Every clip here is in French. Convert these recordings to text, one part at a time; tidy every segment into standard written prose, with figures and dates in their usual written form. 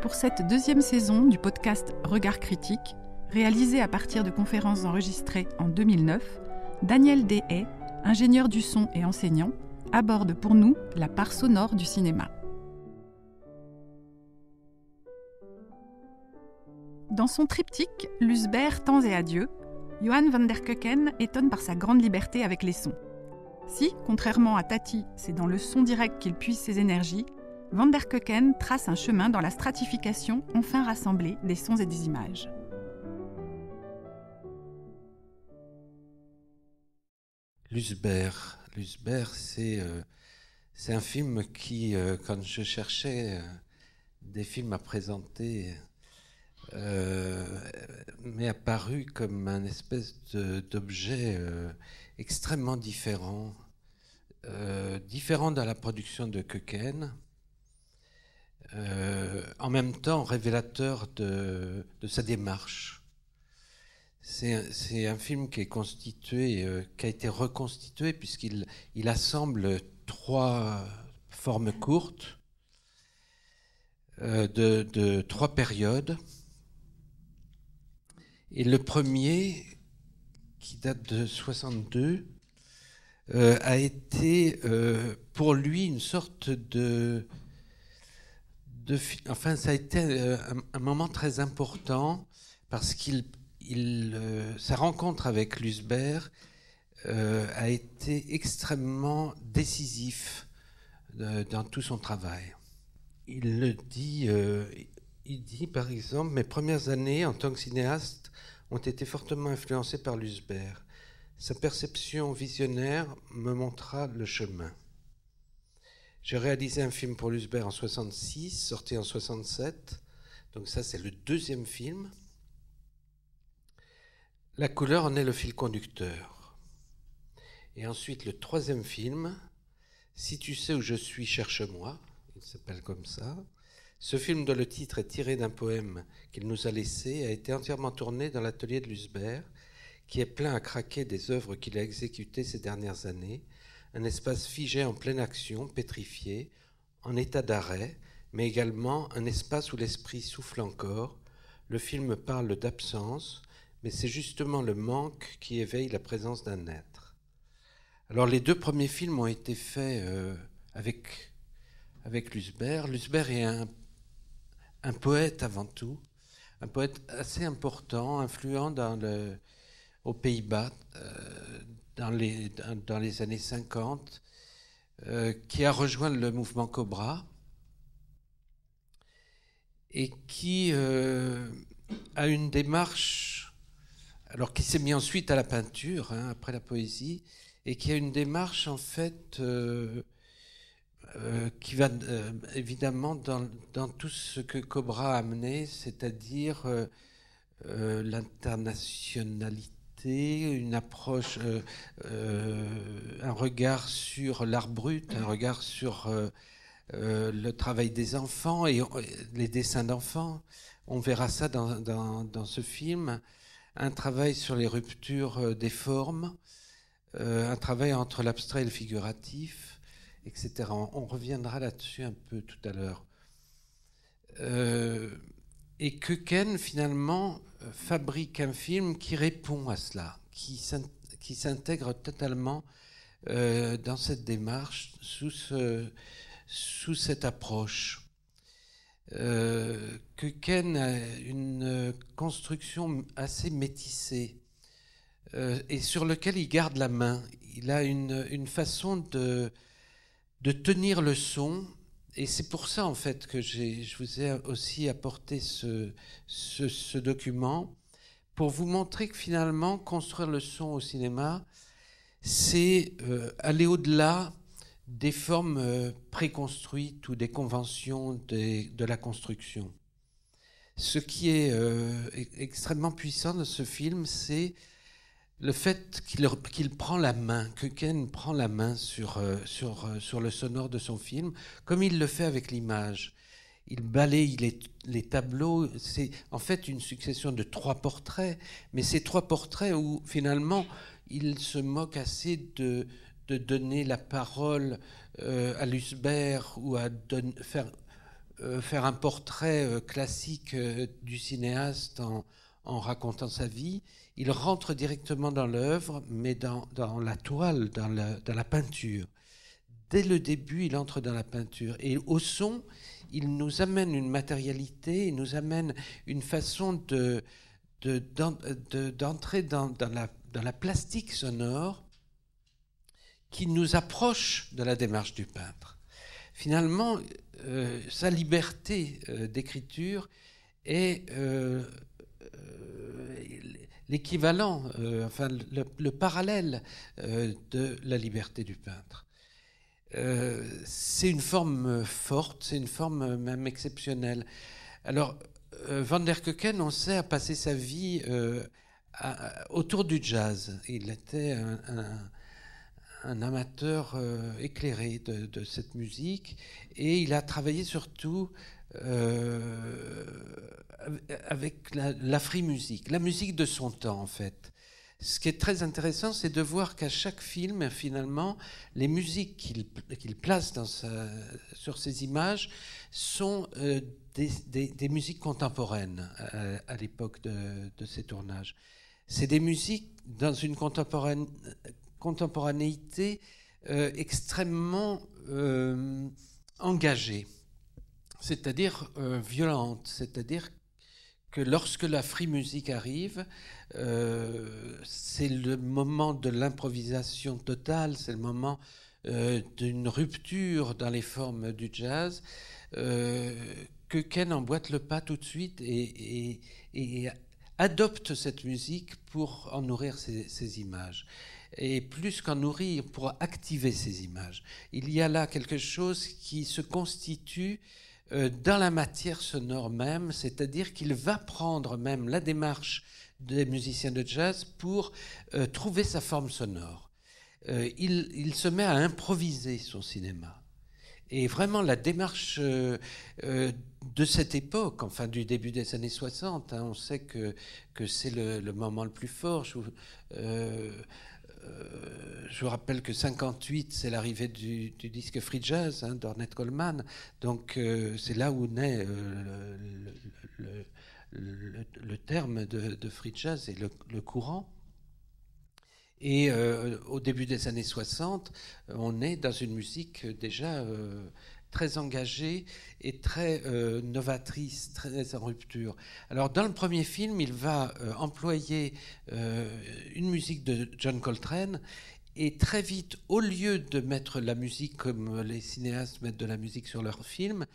Pour cette deuxième saison du podcast Regard critique, réalisé à partir de conférences enregistrées en 2009, Daniel Dehaye, ingénieur du son et enseignant, aborde pour nous la part sonore du cinéma. Dans son triptyque « Lusbert, Temps et Adieu », Johan van der Keuken étonne par sa grande liberté avec les sons. Si, contrairement à Tati, c'est dans le son direct qu'il puise ses énergies, Van der Keuken trace un chemin dans la stratification enfin rassemblée des sons et des images. Lusbert, c'est un film qui, quand je cherchais des films à présenter, m'est apparu comme un espèce d'objet extrêmement différent dans la production de Keuken, en même temps révélateur de sa démarche. C'est un film qui est constitué, qui a été reconstitué puisqu'il assemble 3 formes courtes de 3 périodes. Et le premier, qui date de 62, a été pour lui une sorte enfin, ça a été un moment très important parce sa rencontre avec Lusbert a été extrêmement décisif dans tout son travail. Il dit par exemple, mes premières années en tant que cinéaste ont été fortement influencées par Lusbert. Sa perception visionnaire me montra le chemin. J'ai réalisé un film pour Lusbert en 66, sorti en 67. Donc ça, c'est le 2e film. La couleur en est le fil conducteur. Et ensuite, le 3e film, Si tu sais où je suis, cherche-moi. Il s'appelle comme ça. Ce film dont le titre est tiré d'un poème qu'il nous a laissé a été entièrement tourné dans l'atelier de Lusbert, qui est plein à craquer des œuvres qu'il a exécutées ces dernières années. Un espace figé en pleine action, pétrifié, en état d'arrêt, mais également un espace où l'esprit souffle encore. Le film parle d'absence, mais c'est justement le manque qui éveille la présence d'un être. Alors les 2 premiers films ont été faits avec Lusbert. Lusbert est un poète avant tout, un poète assez important, influent aux Pays-Bas, dans les années 50, qui a rejoint le mouvement Cobra et qui a une démarche, alors qui s'est mis ensuite à la peinture, après la poésie, et qui a une démarche en fait qui va évidemment dans tout ce que Cobra a amené, c'est-à-dire l'internationalité, une approche, un regard sur l'art brut, un regard sur le travail des enfants et les dessins d'enfants. On verra ça dans ce film. Un travail sur les ruptures des formes, un travail entre l'abstrait et le figuratif, etc. On reviendra là-dessus un peu tout à l'heure. Et Keuken, finalement, fabrique un film qui répond à cela, qui s'intègre totalement dans cette démarche, sous cette approche. Keuken a une construction assez métissée et sur lequel il garde la main. Il a une façon de tenir le son. Et c'est pour ça, en fait, que je vous ai aussi apporté ce document, pour vous montrer que finalement, construire le son au cinéma, c'est aller au-delà des formes préconstruites ou des conventions de la construction. Ce qui est extrêmement puissant de ce film, c'est le fait qu'il prend la main, que Ken prend la main sur le sonore de son film, comme il le fait avec l'image. Il balaye les tableaux. C'est en fait une succession de 3 portraits, mais ces 3 portraits où finalement il se moque assez de donner la parole à Lusbert ou à faire un portrait classique du cinéaste en racontant sa vie. Il rentre directement dans l'œuvre, mais dans la toile, dans la peinture. Dès le début, il entre dans la peinture. Et au son, il nous amène une matérialité, il nous amène une façon d'entrer dans la plastique sonore qui nous approche de la démarche du peintre. Finalement, sa liberté d'écriture est l'équivalent, enfin le parallèle de la liberté du peintre. C'est une forme forte, c'est une forme même exceptionnelle. Alors, Van der Keuken, on sait, a passé sa vie autour du jazz. Il était un amateur éclairé de cette musique, et il a travaillé surtout avec la free music, la musique de son temps en fait. Ce qui est très intéressant, c'est de voir qu'à chaque film, finalement, les musiques qu'il place sur ses images sont des musiques contemporaines à l'époque de ses tournages. C'est des musiques dans une contemporanéité extrêmement engagée, c'est-à-dire violente, c'est-à-dire que lorsque la free music arrive, c'est le moment de l'improvisation totale, c'est le moment d'une rupture dans les formes du jazz. Keuken emboîte le pas tout de suite et adopte cette musique pour en nourrir ses images. Et plus qu'en nourrir, pour activer ces images. Il y a là quelque chose qui se constitue dans la matière sonore même, c'est-à-dire qu'il va prendre même la démarche des musiciens de jazz pour trouver sa forme sonore. Il se met à improviser son cinéma. Et vraiment, la démarche de cette époque, enfin du début des années 60, on sait que c'est le moment le plus fort. Je vous rappelle que 58, c'est l'arrivée du disque free jazz d'Ornette Coleman. Donc c'est là où naît le terme de free jazz et le courant. Et au début des années 60, on est dans une musique déjà très engagée et très novatrice, très en rupture. Alors dans le premier film, il va employer une musique de John Coltrane, et très vite, au lieu de mettre la musique comme les cinéastes mettent de la musique sur leurs films,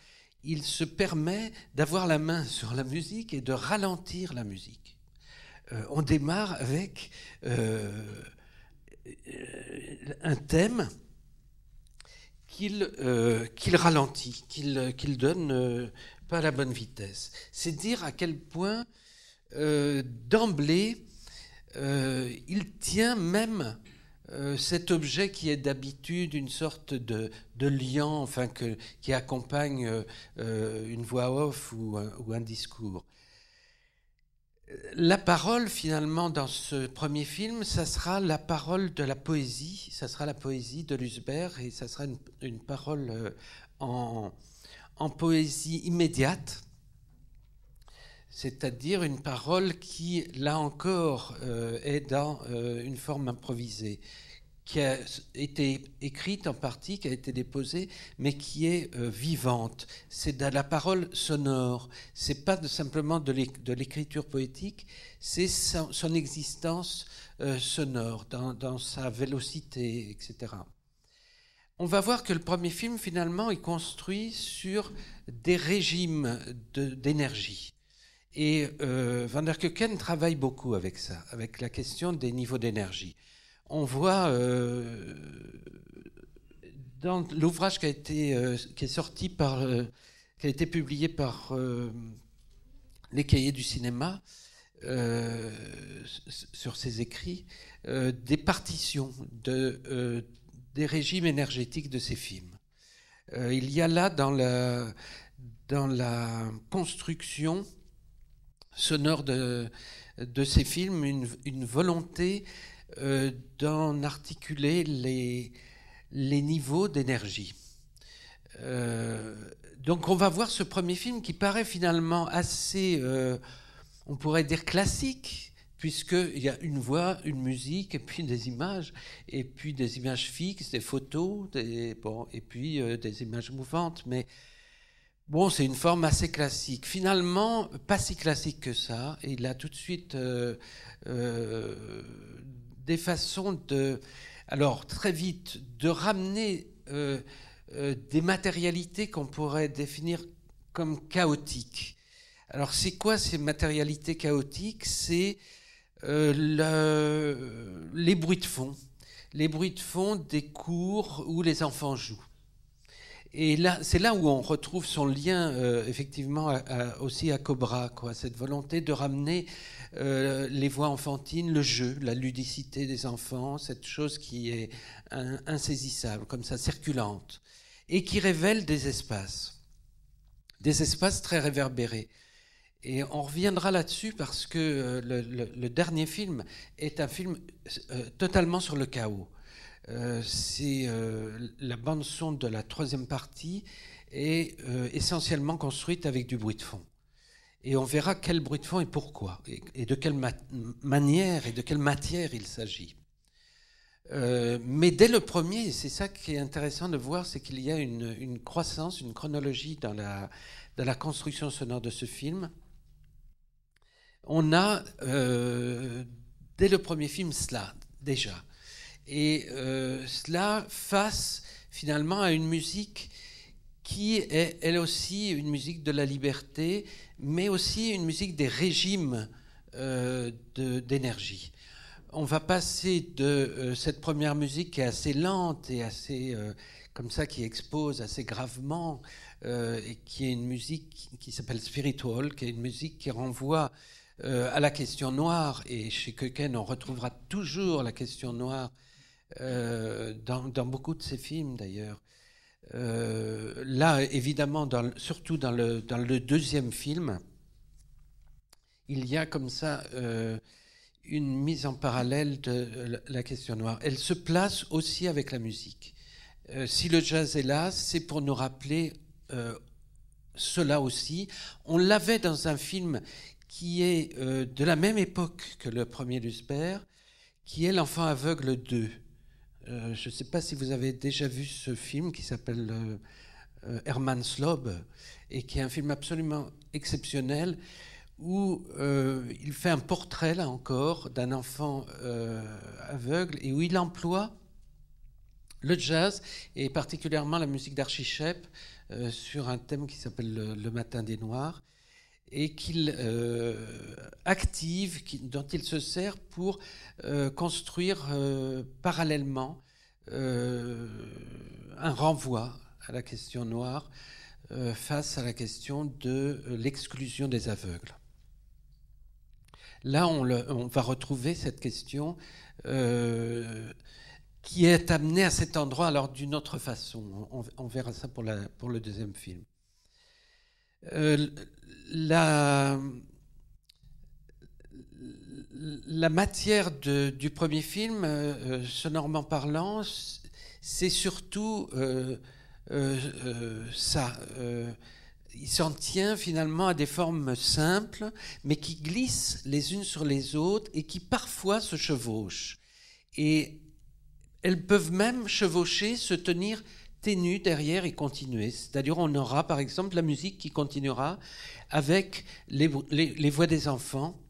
il se permet d'avoir la main sur la musique et de ralentir la musique. On démarre avec un thème qu'il ralentit, qu'il donne pas à la bonne vitesse. C'est dire à quel point d'emblée il tient même cet objet qui est d'habitude une sorte de liant, enfin qui accompagne une voix off ou un discours. La parole, finalement, dans ce premier film, ça sera la parole de la poésie, ça sera la poésie de Lusbert, et ça sera une parole en poésie immédiate, c'est-à-dire une parole qui, là encore, est dans une forme improvisée, qui a été écrite en partie, qui a été déposée, mais qui est vivante. C'est de la parole sonore. C'est pas simplement de l'écriture poétique, c'est son existence sonore, dans sa vélocité, etc. On va voir que le premier film, finalement, est construit sur des régimes d'énergie. Et Van der Keuken travaille beaucoup avec ça, avec la question des niveaux d'énergie. On voit dans l'ouvrage qui est sorti qui a été publié par les Cahiers du cinéma, sur ses écrits, des partitions des régimes énergétiques de ces films. Il y a là dans la construction sonore de ces films une volonté d'en articuler les niveaux d'énergie. Donc on va voir ce premier film qui paraît finalement assez, on pourrait dire classique, puisqu'il y a une voix, une musique, et puis des images fixes, des photos, et puis des images mouvantes. Mais bon, c'est une forme assez classique. Finalement, pas si classique que ça. Il a tout de suite des façons alors très vite, de ramener des matérialités qu'on pourrait définir comme chaotiques. Alors, c'est quoi ces matérialités chaotiques? C'est les bruits de fond. Les bruits de fond des cours où les enfants jouent. Et là, c'est là où on retrouve son lien, effectivement, aussi à Cobra, quoi, cette volonté de ramener les voix enfantines, le jeu, la ludicité des enfants, cette chose qui est insaisissable, comme ça, circulante, et qui révèle des espaces très réverbérés. Et on reviendra là-dessus parce que le dernier film est un film totalement sur le chaos. C'est la bande-son de la troisième partie est essentiellement construite avec du bruit de fond. Et on verra quel bruit de fond et pourquoi, et de quelle manière et de quelle matière il s'agit. Mais dès le premier, c'est ça qui est intéressant de voir, c'est qu'il y a une croissance, une chronologie dans la construction sonore de ce film. On a, dès le premier film, cela, déjà. Et cela face, finalement, à une musique qui est, elle aussi, une musique de la liberté, mais aussi une musique des régimes d'énergie. On va passer de cette première musique qui est assez lente et assez, comme ça, qui expose assez gravement, et qui est une musique qui s'appelle Spiritual, qui est une musique qui renvoie à la question noire, et chez Köken on retrouvera toujours la question noire dans beaucoup de ses films d'ailleurs. Là évidemment, surtout dans le deuxième film, il y a comme ça une mise en parallèle de la question noire. Elle se place aussi avec la musique. Si le jazz est là, c'est pour nous rappeler cela aussi. On l'avait dans un film qui est de la même époque que le premier Lusbert, qui est L'Enfant aveugle 2. Je ne sais pas si vous avez déjà vu ce film qui s'appelle Herman's Lobe, et qui est un film absolument exceptionnel, où il fait un portrait, là encore, d'un enfant aveugle, et où il emploie le jazz, et particulièrement la musique d'Archie Shepp, sur un thème qui s'appelle Le Matin des Noirs, et qu'il active, dont il se sert pour construire parallèlement un renvoi à la question noire face à la question de l'exclusion des aveugles. Là, on va retrouver cette question qui est amenée à cet endroit, alors d'une autre façon. On verra ça pour le deuxième film. La matière du premier film, sonorement parlant, c'est surtout ça. Il s'en tient finalement à des formes simples, mais qui glissent les unes sur les autres et qui parfois se chevauchent. Et elles peuvent même chevaucher, se tenir ténues derrière et continuer. C'est-à-dire on aura par exemple la musique qui continuera avec les voix des enfants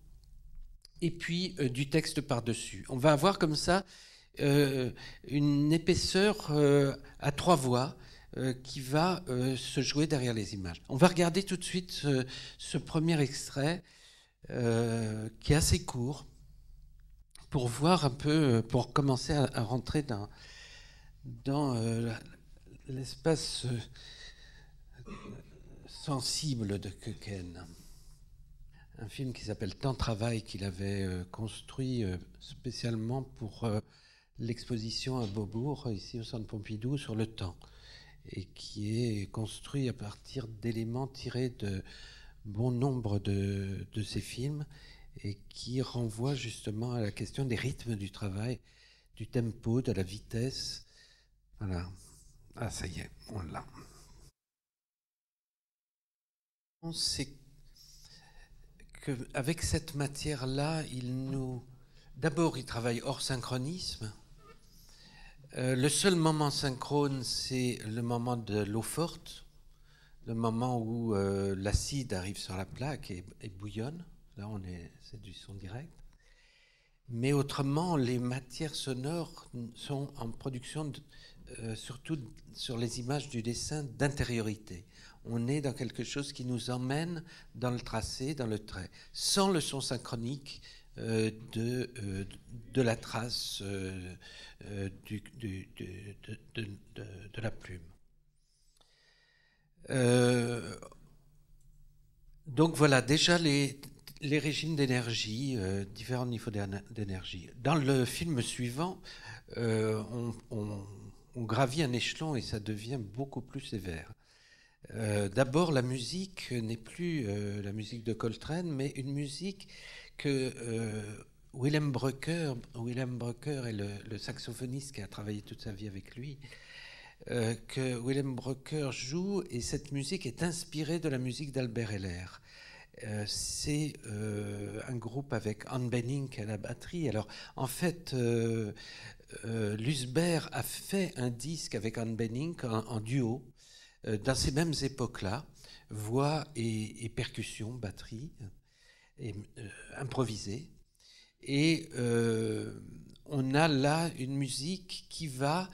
et puis du texte par-dessus. On va avoir comme ça une épaisseur à trois voix qui va se jouer derrière les images. On va regarder tout de suite ce premier extrait qui est assez court pour voir un peu, pour commencer à rentrer dans l'espace sensible de Köken. Un film qui s'appelle Temps Travail, qu'il avait construit spécialement pour l'exposition à Beaubourg, ici au Centre Pompidou, sur le temps, et qui est construit à partir d'éléments tirés de bon nombre de ces films, et qui renvoie justement à la question des rythmes du travail, du tempo, de la vitesse. Voilà. Ah, ça y est, on l'a. C'est qu'avec cette matière-là, d'abord, il travaille hors synchronisme. Le seul moment synchrone, c'est le moment de l'eau forte, le moment où l'acide arrive sur la plaque et bouillonne. Là, c'est du son direct. Mais autrement, les matières sonores sont en production, surtout sur les images du dessin, d'intériorité. On est dans quelque chose qui nous emmène dans le tracé, dans le trait, sans le son synchronique de la trace de la plume. Donc voilà, déjà les régimes d'énergie, différents niveaux d'énergie. Dans le film suivant, on gravit un échelon et ça devient beaucoup plus sévère. D'abord, la musique n'est plus la musique de Coltrane, mais une musique que Willem Brucker est le saxophoniste qui a travaillé toute sa vie avec lui, que Willem Brucker joue, et cette musique est inspirée de la musique d'Albert Heller. C'est un groupe avec Anne Benning à la batterie. Alors, en fait, Lusbert a fait un disque avec Anne Benning en duo, dans ces mêmes époques-là, voix et percussion, batterie, improvisée. Et on a là une musique qui va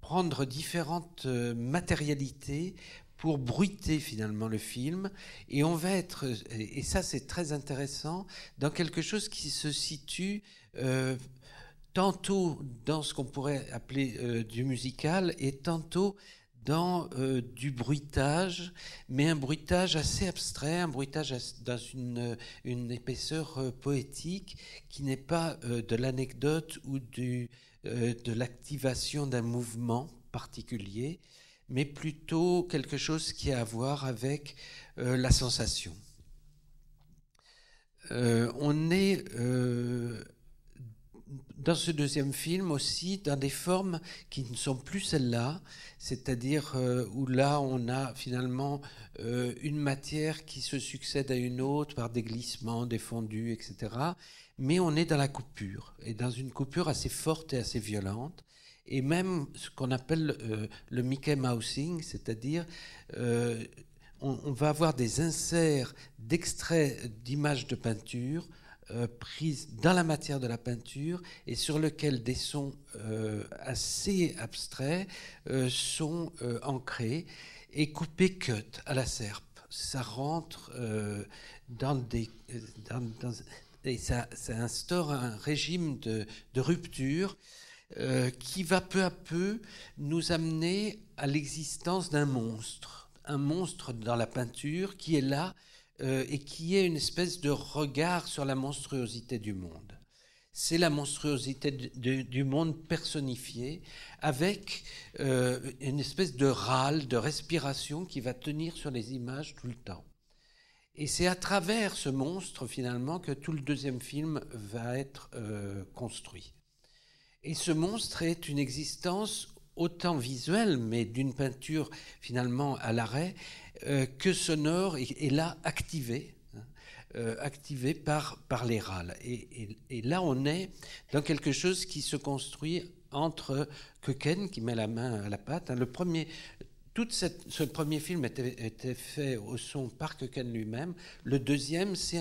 prendre différentes matérialités pour bruiter finalement le film, et on va être, et ça c'est très intéressant, dans quelque chose qui se situe tantôt dans ce qu'on pourrait appeler du musical, et tantôt dans du bruitage, mais un bruitage assez abstrait, un bruitage dans une épaisseur poétique qui n'est pas de l'anecdote ou de l'activation d'un mouvement particulier, mais plutôt quelque chose qui a à voir avec la sensation. On est dans ce deuxième film aussi dans des formes qui ne sont plus celles-là, c'est-à-dire où là on a finalement une matière qui se succède à une autre par des glissements, des fondus, etc. Mais on est dans la coupure, et dans une coupure assez forte et assez violente, et même ce qu'on appelle le Mickey Mousing, c'est-à-dire on va avoir des inserts d'extraits d'images de peinture prises dans la matière de la peinture, et sur lequel des sons assez abstraits sont ancrés et coupés cut à la serpe. Ça rentre et ça instaure un régime de rupture qui va peu à peu nous amener à l'existence d'un monstre dans la peinture qui est là, et qui est une espèce de regard sur la monstruosité du monde. C'est la monstruosité du monde personnifiée, avec une espèce de râle, de respiration qui va tenir sur les images tout le temps. Et c'est à travers ce monstre, finalement, que tout le deuxième film va être construit. Et ce monstre est une existence autant visuelle, mais d'une peinture finalement à l'arrêt, que sonore, et là activée par les râles. Et là, on est dans quelque chose qui se construit entre Köken, qui met la main à la pâte. Ce premier film était fait au son par Köken lui-même. Le deuxième, c'est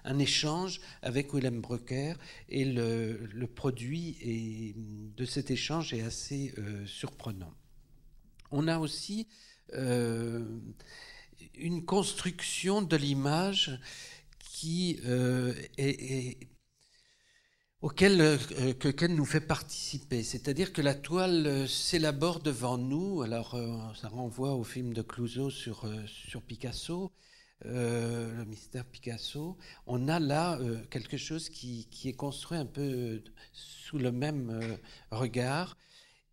un échange avec Willem Brucker, et le produit de cet échange est assez surprenant. On a aussi une construction de l'image qui auquel Köken nous fait participer. C'est-à-dire que la toile s'élabore devant nous. Alors, ça renvoie au film de Clouzot sur Picasso, le mystère Picasso. On a là quelque chose qui est construit un peu sous le même regard.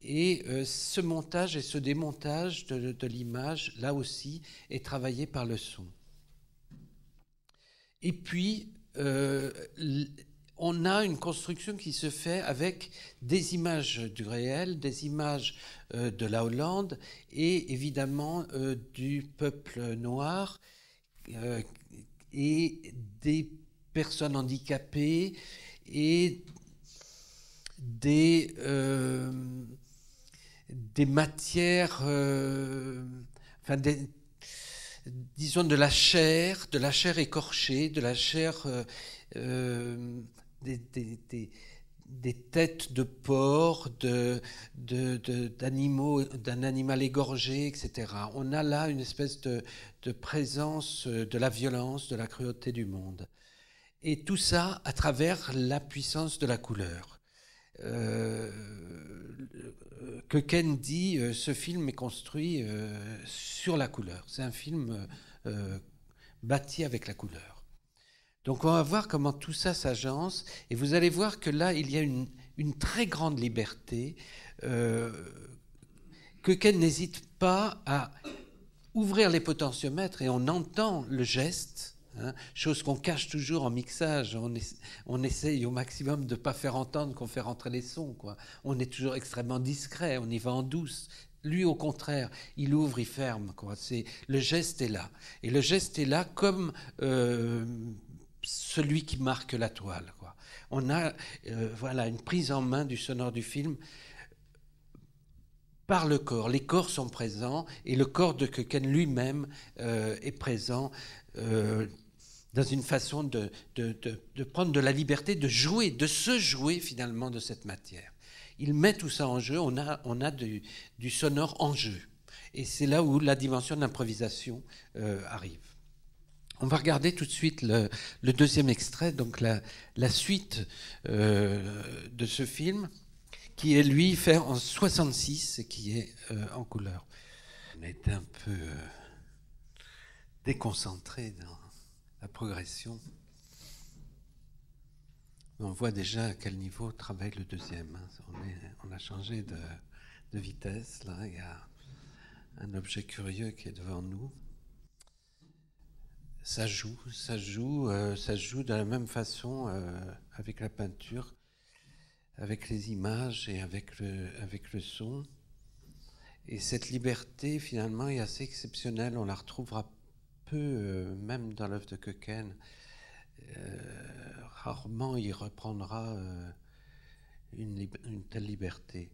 Et ce montage et ce démontage de l'image, là aussi, est travaillé par le son. Et puis, on a une construction qui se fait avec des images du réel, des images de la Hollande et évidemment du peuple noir et des personnes handicapées et des matières, enfin disons de la chair écorchée, de la chair, des têtes de porc, d'animaux, d'un animal égorgé, etc. On a là une espèce de présence de la violence, de la cruauté du monde. Et tout ça à travers la puissance de la couleur. Köken dit ce film est construit sur la couleur. C'est un film bâti avec la couleur. Donc on va voir comment tout ça s'agence, et vous allez voir que là il y a une très grande liberté. Köken n'hésite pas à ouvrir les potentiomètres, et on entend le geste. Chose qu'on cache toujours en mixage, on essaye au maximum de ne pas faire entendre qu'on fait rentrer les sons, quoi. On est toujours extrêmement discret, on y va en douce. Lui, au contraire, il ouvre, il ferme, quoi. Le geste est là. Et le geste est là comme celui qui marque la toile, quoi. On a voilà, une prise en main du sonore du film par le corps. Les corps sont présents, et le corps de Köken lui-même est présent dans une façon de prendre de la liberté, de jouer, de se jouer finalement de cette matière. Il met tout ça en jeu, on a du sonore en jeu. Et c'est là où la dimension de l'improvisation arrive. On va regarder tout de suite le deuxième extrait, donc la suite de ce film, qui est lui fait en 66 et qui est en couleur. On est un peu déconcentré dans la progression. On voit déjà à quel niveau travaille le deuxième. On a changé de vitesse. Là, il y a un objet curieux qui est devant nous. Ça joue de la même façon avec la peinture, avec les images et avec le son. Et cette liberté, finalement, est assez exceptionnelle. On la retrouvera peu, même dans l'œuvre de Köken. Rarement il reprendra une telle liberté.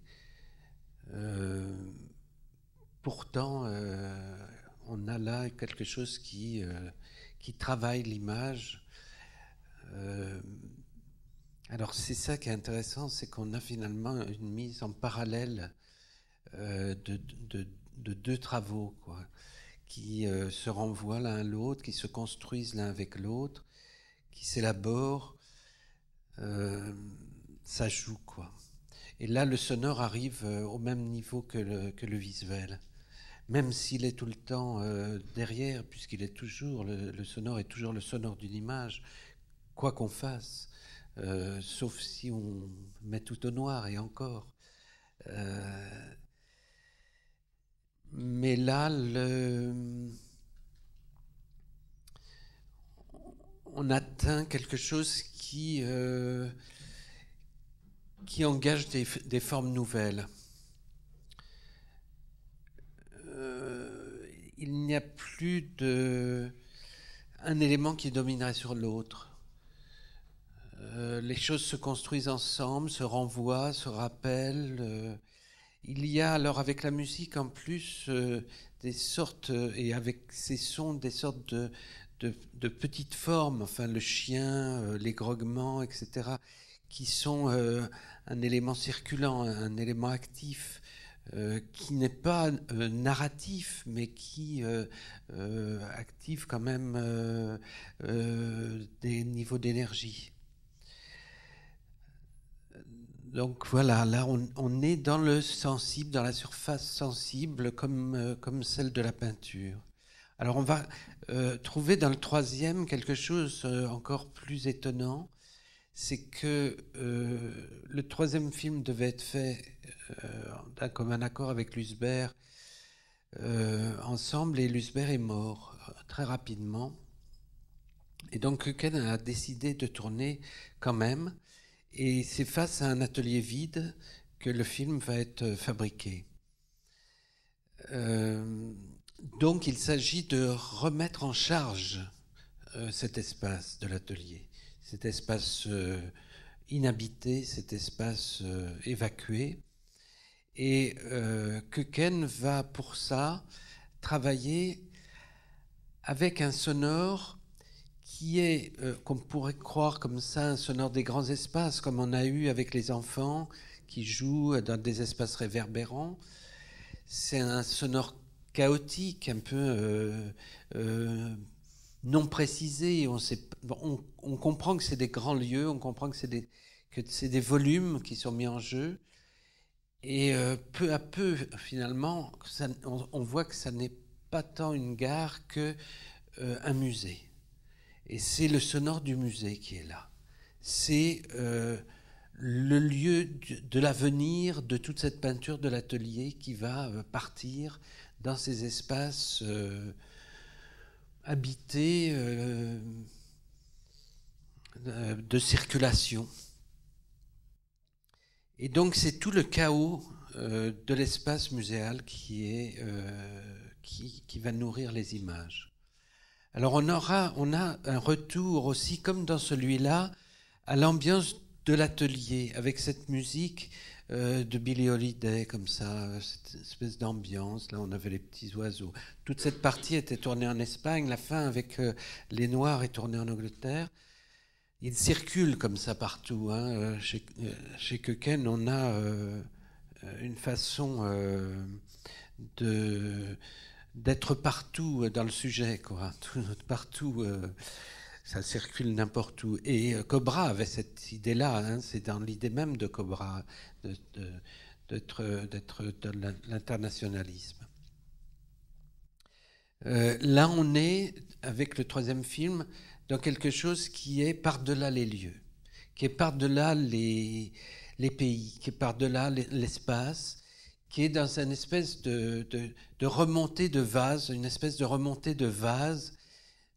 Pourtant, on a là quelque chose qui travaille l'image. Alors c'est ça qui est intéressant, c'est qu'on a finalement une mise en parallèle de deux travaux, quoi, qui se renvoient l'un à l'autre, qui se construisent l'un avec l'autre, qui s'élaborent. Ça joue, quoi. Et là, le sonore arrive au même niveau que le visuel, même s'il est tout le temps derrière, puisqu'il est toujours, le sonore est toujours le sonore d'une image, quoi qu'on fasse, sauf si on met tout au noir, et encore. Mais là, on atteint quelque chose qui engage des formes nouvelles. Il n'y a plus un élément qui dominerait sur l'autre. Les choses se construisent ensemble, se renvoient, se rappellent. Il y a alors avec la musique en plus des sortes, et avec ces sons, des sortes de petites formes, enfin le chien, les grognements, etc., qui sont un élément circulant, un élément actif, qui n'est pas narratif, mais qui active quand même des niveaux d'énergie. Donc voilà, là on est dans le sensible, dans la surface sensible, comme celle de la peinture. Alors on va trouver dans le troisième quelque chose encore plus étonnant, c'est que le troisième film devait être fait d'un commun accord avec Lusbert ensemble, et Lusbert est mort très rapidement. Et donc Köken a décidé de tourner quand même, et c'est face à un atelier vide que le film va être fabriqué. Donc il s'agit de remettre en charge cet espace de l'atelier, cet espace inhabité, cet espace évacué. Et Köken va pour ça travailler avec un sonore qui est, qu'on pourrait croire comme ça, un sonore des grands espaces, comme on a eu avec les enfants qui jouent dans des espaces réverbérants. C'est un sonore chaotique, un peu non précisé. On comprend que c'est des grands lieux, on comprend que c'est des volumes qui sont mis en jeu. Et peu à peu, finalement, on voit que ça n'est pas tant une gare qu'un musée. Et c'est le sonore du musée qui est là. C'est le lieu de l'avenir de toute cette peinture de l'atelier qui va partir dans ces espaces habités de circulation. Et donc c'est tout le chaos de l'espace muséal qui va nourrir les images. Alors on a un retour aussi, comme dans celui-là, à l'ambiance de l'atelier, avec cette musique de Billie Holiday, comme ça, cette espèce d'ambiance. Là, on avait les petits oiseaux. Toute cette partie était tournée en Espagne. La fin, avec les Noirs, est tournée en Angleterre. Il circule comme ça partout. Hein. Chez Köken, on a une façon d'être partout dans le sujet, quoi. Partout, ça circule n'importe où. Et Cobra avait cette idée-là, hein. C'est dans l'idée même de Cobra, d'être dans l'internationalisme. Là, on est, avec le troisième film, dans quelque chose qui est par-delà les lieux, qui est par-delà les pays, qui est par-delà l'espace, qui est dans une espèce de remontée de vase, une espèce de remontée de vase,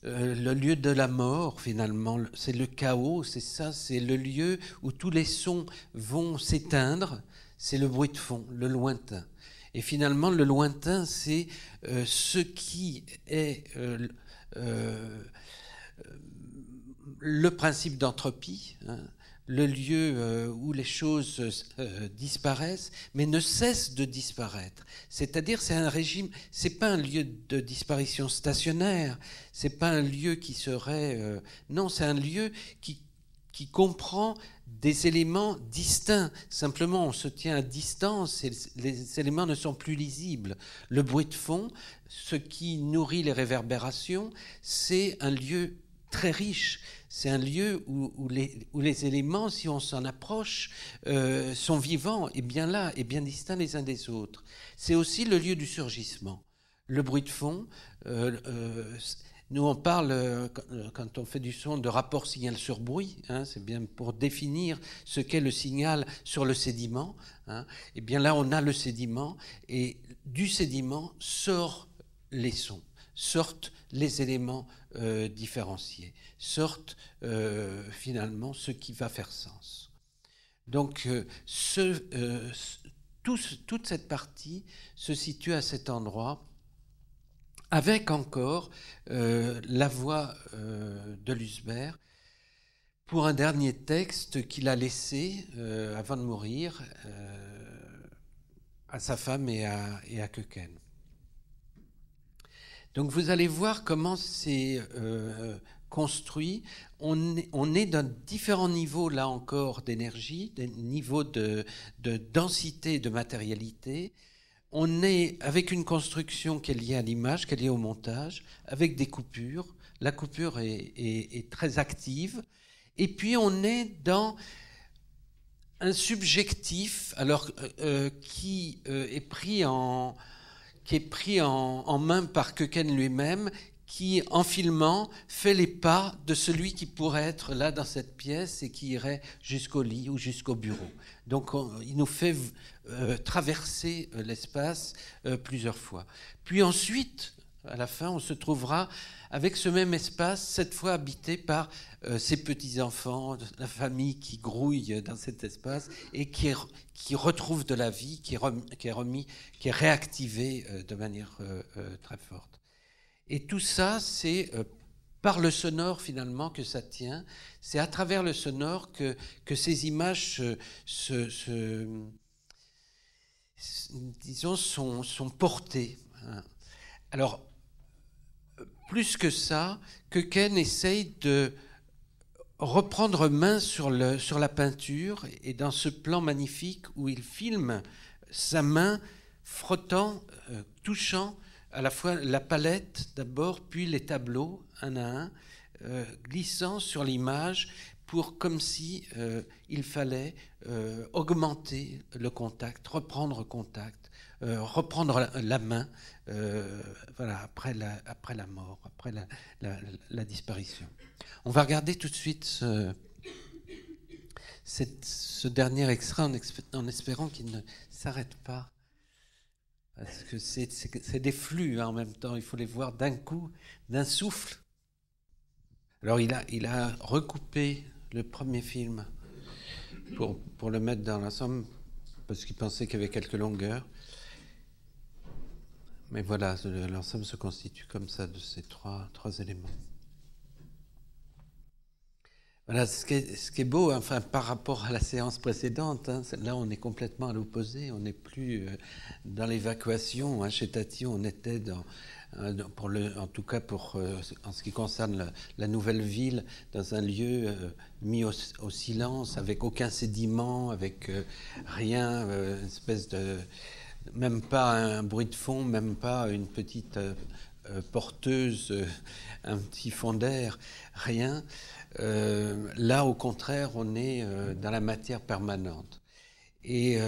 le lieu de la mort finalement, c'est le chaos, c'est ça, c'est le lieu où tous les sons vont s'éteindre, c'est le bruit de fond, le lointain. Et finalement, le lointain, c'est ce qui est le principe d'entropie, hein, le lieu où les choses disparaissent, mais ne cessent de disparaître. C'est-à-dire, c'est un régime, c'est pas un lieu de disparition stationnaire, c'est pas un lieu qui serait, non, c'est un lieu qui comprend des éléments distincts. Simplement, on se tient à distance et les éléments ne sont plus lisibles. Le bruit de fond, ce qui nourrit les réverbérations, c'est un lieu très riche. C'est un lieu où les éléments, si on s'en approche, sont vivants et bien là, et bien distincts les uns des autres. C'est aussi le lieu du surgissement. Le bruit de fond, nous on parle, quand on fait du son, de rapport signal sur bruit, hein, c'est bien pour définir ce qu'est le signal sur le sédiment. Hein. Et bien là, on a le sédiment, et du sédiment sortent les sons, sortent les éléments différenciés, sortent finalement ce qui va faire sens. Donc toute cette partie se situe à cet endroit, avec encore la voix de Lusbert pour un dernier texte qu'il a laissé avant de mourir à sa femme et à Köken. Donc vous allez voir comment c'est construit. On est dans différents niveaux, là encore, d'énergie, des niveaux de densité, de matérialité. On est avec une construction qui est liée à l'image, qui est liée au montage, avec des coupures. La coupure est très active. Et puis on est dans un subjectif, alors qui est pris en main par Köken lui-même, qui, en filmant, fait les pas de celui qui pourrait être là dans cette pièce et qui irait jusqu'au lit ou jusqu'au bureau. Donc il nous fait traverser l'espace plusieurs fois. Puis ensuite, À la fin, on se trouvera avec ce même espace, cette fois habité par ces petits-enfants, la famille qui grouille dans cet espace et qui retrouve de la vie, qui est réactivée de manière très forte. Et tout ça, c'est par le sonore finalement que ça tient. C'est à travers le sonore que ces images disons, sont portées. Alors, plus que ça, Köken essaye de reprendre main sur la peinture, et dans ce plan magnifique où il filme sa main frottant, touchant à la fois la palette d'abord, puis les tableaux, un à un, glissant sur l'image pour comme si il fallait augmenter le contact, reprendre contact, reprendre la main, voilà, après la mort, après la disparition. On va regarder tout de suite ce dernier extrait en espérant qu'il ne s'arrête pas. Parce que c'est des flux en même temps, il faut les voir d'un coup, d'un souffle. Alors il a recoupé le premier film pour le mettre dans l'ensemble, parce qu'il pensait qu'il y avait quelques longueurs. Mais voilà, l'ensemble se constitue comme ça de ces trois éléments. Voilà, ce qui est beau, enfin, par rapport à la séance précédente, hein, là on est complètement à l'opposé, on n'est plus dans l'évacuation. Hein, chez Tati, on était en tout cas en ce qui concerne la nouvelle ville, dans un lieu mis au silence, avec aucun sédiment, avec rien, une espèce de... Même pas un bruit de fond, même pas une petite porteuse, un petit fond d'air, rien. Là, au contraire, on est dans la matière permanente. Et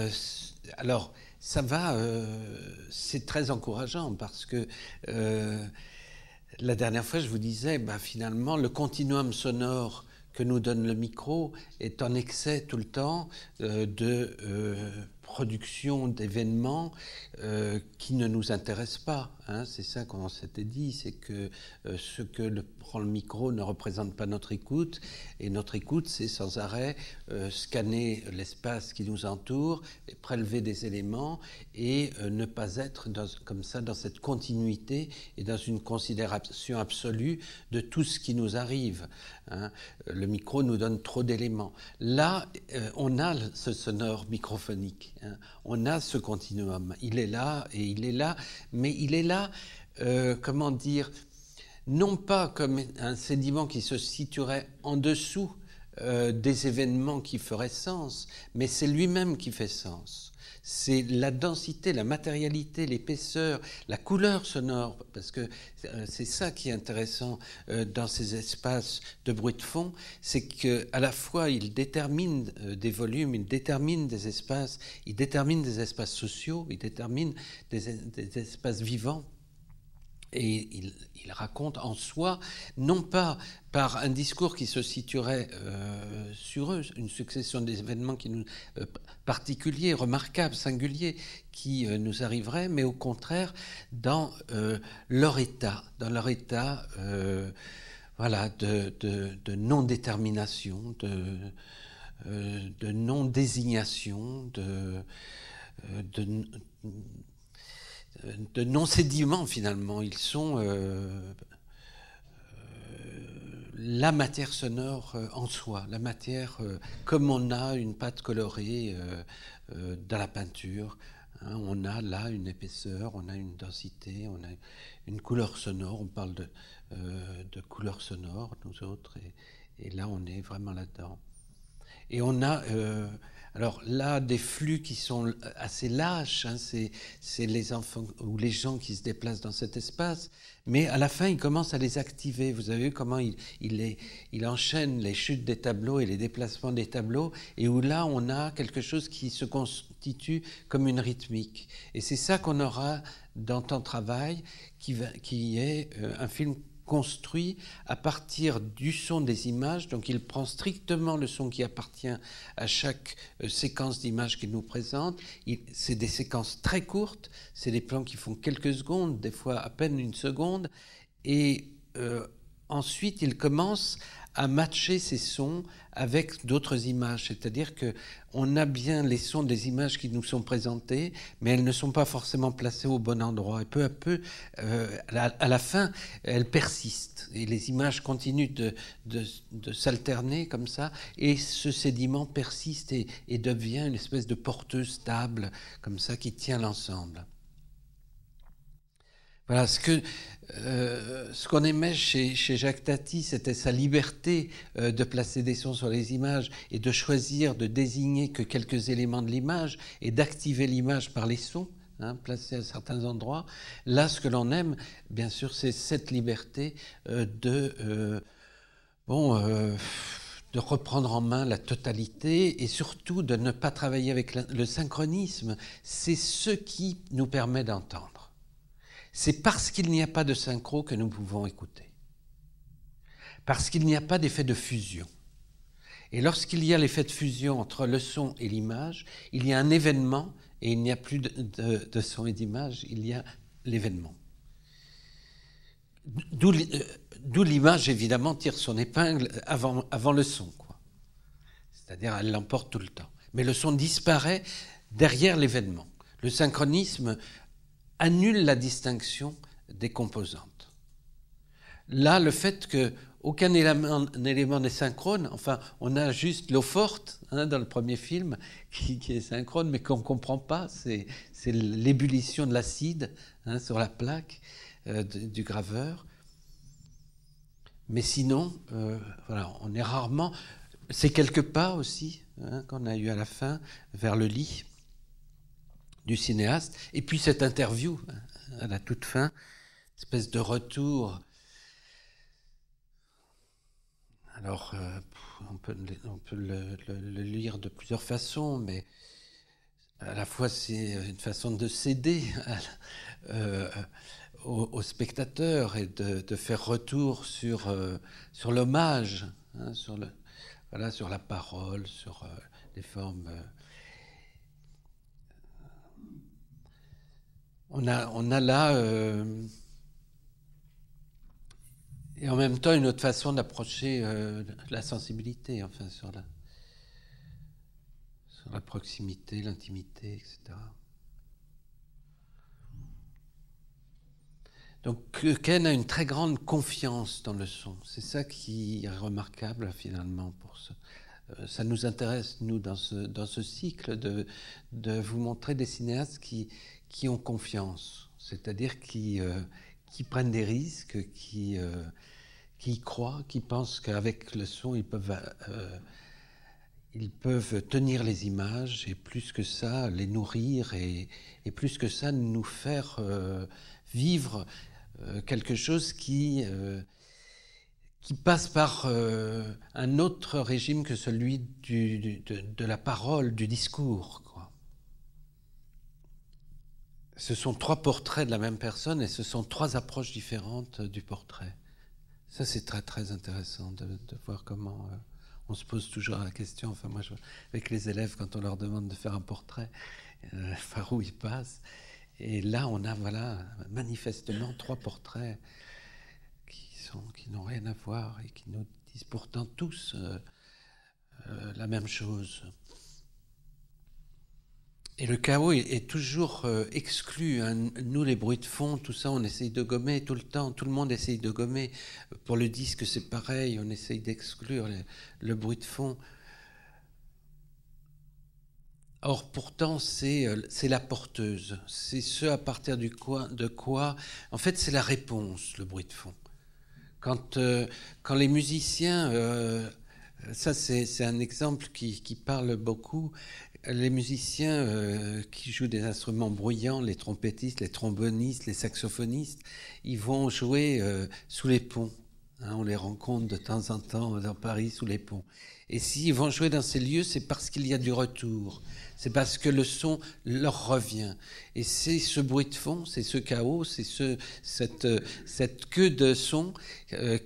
alors, ça va, c'est très encourageant parce que la dernière fois, je vous disais, finalement, le continuum sonore que nous donne le micro est en excès tout le temps de production d'événements qui ne nous intéressent pas. Hein. C'est ça qu'on s'était dit, c'est que ce que prend le micro ne représente pas notre écoute, et notre écoute, c'est sans arrêt scanner l'espace qui nous entoure, et prélever des éléments, et ne pas être comme ça dans cette continuité et dans une considération absolue de tout ce qui nous arrive. Hein. Le micro nous donne trop d'éléments. Là, on a ce sonore microphonique. Hein. On a ce continuum. Il est là, et il est là, mais il est là, comment dire, non pas comme un sédiment qui se situerait en dessous des événements qui feraient sens, mais c'est lui-même qui fait sens. C'est la densité, la matérialité, l'épaisseur, la couleur sonore, parce que c'est ça qui est intéressant dans ces espaces de bruit de fond, c'est qu'à la fois il détermine des volumes, il détermine des espaces, il détermine des espaces sociaux, il détermine des espaces vivants. Et il raconte en soi, non pas par un discours qui se situerait sur eux, une succession d'événements qui nous, particuliers, remarquables, singuliers, qui nous arriveraient, mais au contraire dans leur état, voilà, de non-détermination, de non-désignation, de non-sédiments finalement. Ils sont la matière sonore en soi, la matière comme on a une pâte colorée dans la peinture. Hein, on a là une épaisseur, on a une densité, on a une couleur sonore. On parle de couleur sonore, nous autres, et là on est vraiment là-dedans. Et on a... alors là, des flux qui sont assez lâches, hein, c'est les enfants ou les gens qui se déplacent dans cet espace, mais à la fin, il commence à les activer. Vous avez vu comment il enchaîne les chutes des tableaux et les déplacements des tableaux, et où là, on a quelque chose qui se constitue comme une rythmique. Et c'est ça qu'on aura dans Temps de travail, qui est un film construit à partir du son des images. Donc il prend strictement le son qui appartient à chaque séquence d'images qu'il nous présente. C'est des séquences très courtes, c'est des plans qui font quelques secondes, des fois à peine une seconde. Et ensuite, il commence à matcher ces sons avec d'autres images. C'est-à-dire qu'on a bien les sons des images qui nous sont présentées, mais elles ne sont pas forcément placées au bon endroit. Et peu à peu, à la fin, elles persistent. Et les images continuent de s'alterner comme ça, et ce sédiment persiste et devient une espèce de porteuse stable, comme ça, qui tient l'ensemble. Voilà, ce qu'on aimait chez Jacques Tati, c'était sa liberté de placer des sons sur les images et de choisir de désigner que quelques éléments de l'image et d'activer l'image par les sons, placés à certains endroits. Là, ce que l'on aime, bien sûr, c'est cette liberté de reprendre en main la totalité et surtout de ne pas travailler avec le synchronisme. C'est ce qui nous permet d'entendre. C'est parce qu'il n'y a pas de synchro que nous pouvons écouter. Parce qu'il n'y a pas d'effet de fusion. Et lorsqu'il y a l'effet de fusion entre le son et l'image, il y a un événement et il n'y a plus de son et d'image, il y a l'événement. D'où l'image, évidemment, tire son épingle avant le son, quoi. C'est-à-dire, elle l'emporte tout le temps. Mais le son disparaît derrière l'événement. Le synchronisme annule la distinction des composantes. Là, le fait qu'aucun élément n'est synchrone, enfin, on a juste l'eau forte dans le premier film qui est synchrone, mais qu'on ne comprend pas, c'est l'ébullition de l'acide sur la plaque du graveur. Mais sinon, voilà, on est rarement... C'est quelques pas aussi qu'on a eu à la fin vers le lit du cinéaste, et puis cette interview à la toute fin, espèce de retour. Alors, on peut le lire de plusieurs façons, mais à la fois c'est une façon de céder au spectateur et de faire retour sur l'hommage, sur la parole, sur les formes... On a là, et en même temps, une autre façon d'approcher la sensibilité, enfin, sur la proximité, l'intimité, etc. Donc, Ken a une très grande confiance dans le son. C'est ça qui est remarquable, finalement, pour ça. Ça nous intéresse, nous, dans ce cycle, de vous montrer des cinéastes qui ont confiance, c'est-à-dire qui prennent des risques, qui y croient, qui pensent qu'avec le son, ils peuvent tenir les images et plus que ça, les nourrir et plus que ça, nous faire vivre quelque chose qui passe par un autre régime que celui de la parole, du discours, quoi. Ce sont trois portraits de la même personne et ce sont trois approches différentes du portrait. Ça, c'est très, très intéressant de voir comment on se pose toujours la question. Enfin, moi, avec les élèves, quand on leur demande de faire un portrait, par où ils passent. Et là, on a, voilà, manifestement trois portraits qui n'ont rien à voir et qui nous disent pourtant tous la même chose. Et le chaos est toujours exclu. Nous, les bruits de fond, tout ça, on essaye de gommer tout le temps. Tout le monde essaye de gommer. Pour le disque, c'est pareil. On essaye d'exclure le bruit de fond. Or, pourtant, c'est la porteuse. C'est ce à partir de quoi... En fait, c'est la réponse, le bruit de fond. Quand les musiciens... ça, c'est un exemple qui parle beaucoup. Les musiciens qui jouent des instruments bruyants, les trompettistes, les trombonistes, les saxophonistes, ils vont jouer sous les ponts. On les rencontre de temps en temps dans Paris sous les ponts. Et s'ils vont jouer dans ces lieux, c'est parce qu'il y a du retour. C'est parce que le son leur revient. Et c'est ce bruit de fond, c'est ce chaos, c'est cette queue de son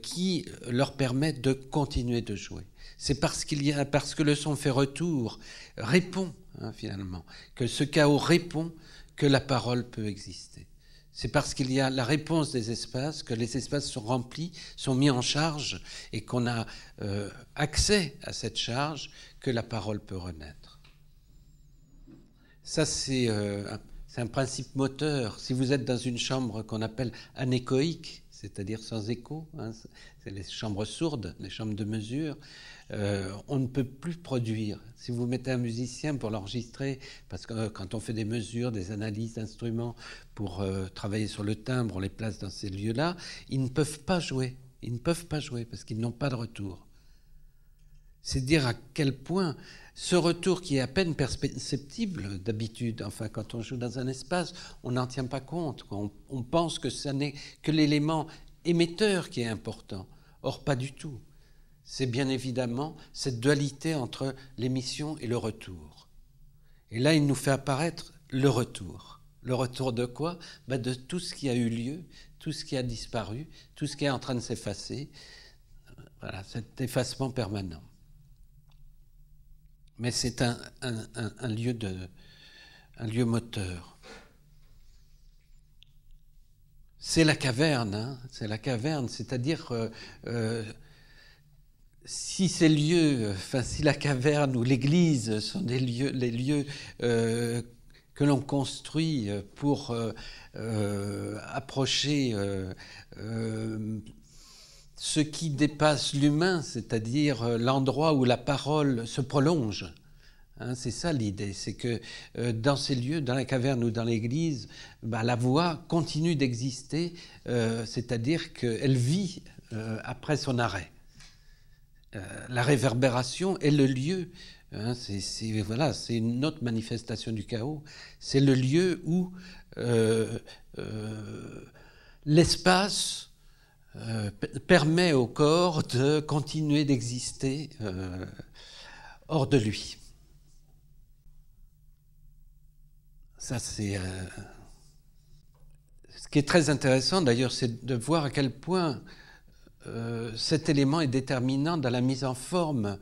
qui leur permet de continuer de jouer. C'est parce que le son fait retour, répond finalement, que ce chaos répond que la parole peut exister. C'est parce qu'il y a la réponse des espaces, que les espaces sont remplis, sont mis en charge et qu'on a accès à cette charge que la parole peut renaître. Ça, c'est un principe moteur. Si vous êtes dans une chambre qu'on appelle anéchoïque, c'est-à-dire sans écho, c'est les chambres sourdes, les chambres de mesure, on ne peut plus produire. Si vous mettez un musicien pour l'enregistrer, parce que quand on fait des mesures, des analyses d'instruments pour travailler sur le timbre, on les place dans ces lieux-là, ils ne peuvent pas jouer. Ils ne peuvent pas jouer parce qu'ils n'ont pas de retour. C'est dire à quel point ce retour qui est à peine perceptible d'habitude, enfin quand on joue dans un espace, on n'en tient pas compte. On pense que ce n'est que l'élément émetteur qui est important. Or, pas du tout. C'est bien évidemment cette dualité entre l'émission et le retour. Et là, il nous fait apparaître le retour. Le retour de quoi ? De tout ce qui a eu lieu, tout ce qui a disparu, tout ce qui est en train de s'effacer. Voilà, cet effacement permanent. Mais c'est un lieu moteur. C'est la caverne, c'est la caverne, c'est-à-dire si ces lieux, si la caverne ou l'église sont les lieux que l'on construit pour approcher ce qui dépasse l'humain, c'est-à-dire l'endroit où la parole se prolonge. C'est ça l'idée, c'est que dans ces lieux, dans la caverne ou dans l'église, la voix continue d'exister, c'est-à-dire qu'elle vit après son arrêt. La réverbération est le lieu, c'est une autre manifestation du chaos, c'est le lieu où l'espace permet au corps de continuer d'exister hors de lui. Ça, c'est ce qui est très intéressant d'ailleurs, c'est de voir à quel point cet élément est déterminant dans la mise en forme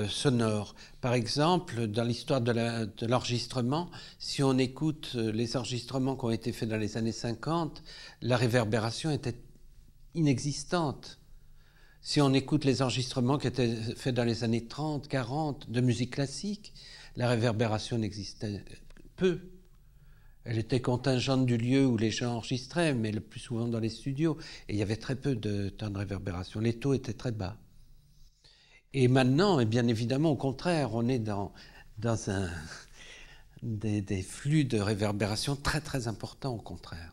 sonore. Par exemple, dans l'histoire de l'enregistrement, si on écoute les enregistrements qui ont été faits dans les années 50, la réverbération était inexistante. Si on écoute les enregistrements qui étaient faits dans les années 30, 40 de musique classique, la réverbération n'existait peu. Elle était contingente du lieu où les gens enregistraient, mais le plus souvent dans les studios. Et il y avait très peu de temps de réverbération. Les taux étaient très bas. Et maintenant, et bien évidemment, au contraire, on est dans des flux de réverbération très très importants, au contraire.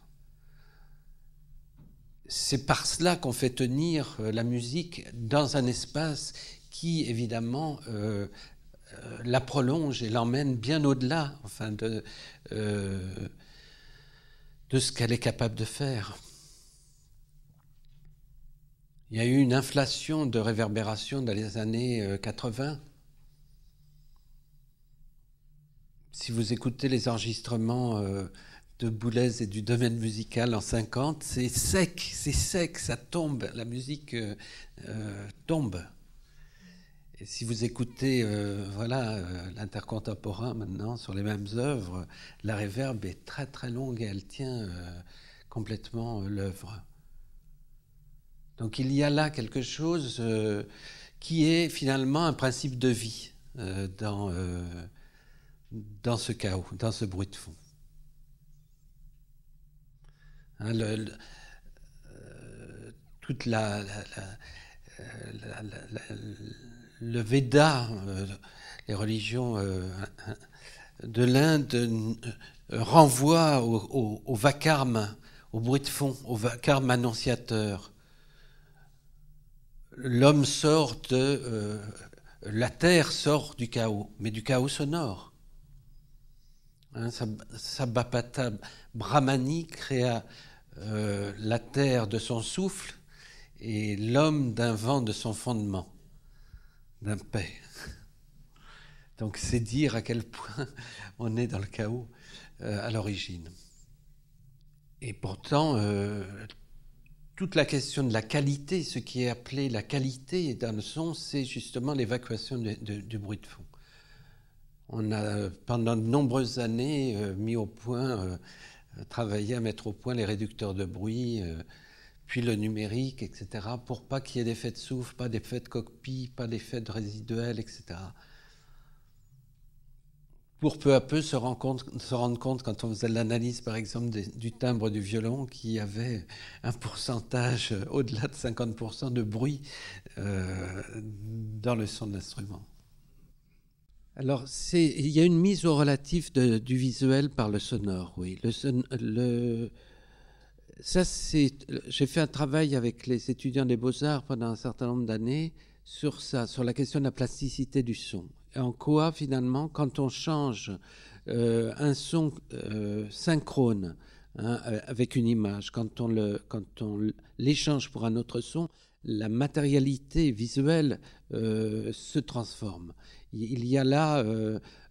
C'est par cela qu'on fait tenir la musique dans un espace qui, évidemment, la prolonge et l'emmène bien au-delà de ce qu'elle est capable de faire. Il y a eu une inflation de réverbération dans les années 80. Si vous écoutez les enregistrements de Boulez et du Domaine musical en 50, c'est sec, ça tombe, la musique tombe. Et si vous écoutez l'intercontemporain maintenant sur les mêmes œuvres, la réverb est très très longue et elle tient complètement l'œuvre. Donc il y a là quelque chose qui est finalement un principe de vie dans ce chaos, dans ce bruit de fond. Toute le Veda, les religions de l'Inde renvoient au vacarme, au bruit de fond, au vacarme annonciateur. L'homme sort la terre sort du chaos, mais du chaos sonore. Sabapata Brahmani créa la terre de son souffle et l'homme d'un vent de son fondement. d'un paix. Donc c'est dire à quel point on est dans le chaos à l'origine. Et pourtant, toute la question de la qualité, ce qui est appelé la qualité d'un son, c'est justement l'évacuation du bruit de fond. On a pendant de nombreuses années mis au point, travaillé à mettre au point les réducteurs de bruit, puis le numérique, etc., pour pas qu'il y ait d'effet de souffle, pas d'effet de cockpit, pas d'effet de résiduel, etc. Pour peu à peu se rendre compte, quand on faisait l'analyse, par exemple, du timbre du violon, qu'il y avait un pourcentage au-delà de 50% de bruit dans le son de l'instrument. Alors, il y a une mise au relatif du visuel par le sonore, oui. J'ai fait un travail avec les étudiants des Beaux-Arts pendant un certain nombre d'années sur ça, sur la question de la plasticité du son. Et en quoi, finalement, quand on change un son synchrone avec une image, quand on l'échange pour un autre son, la matérialité visuelle se transforme. Il y a là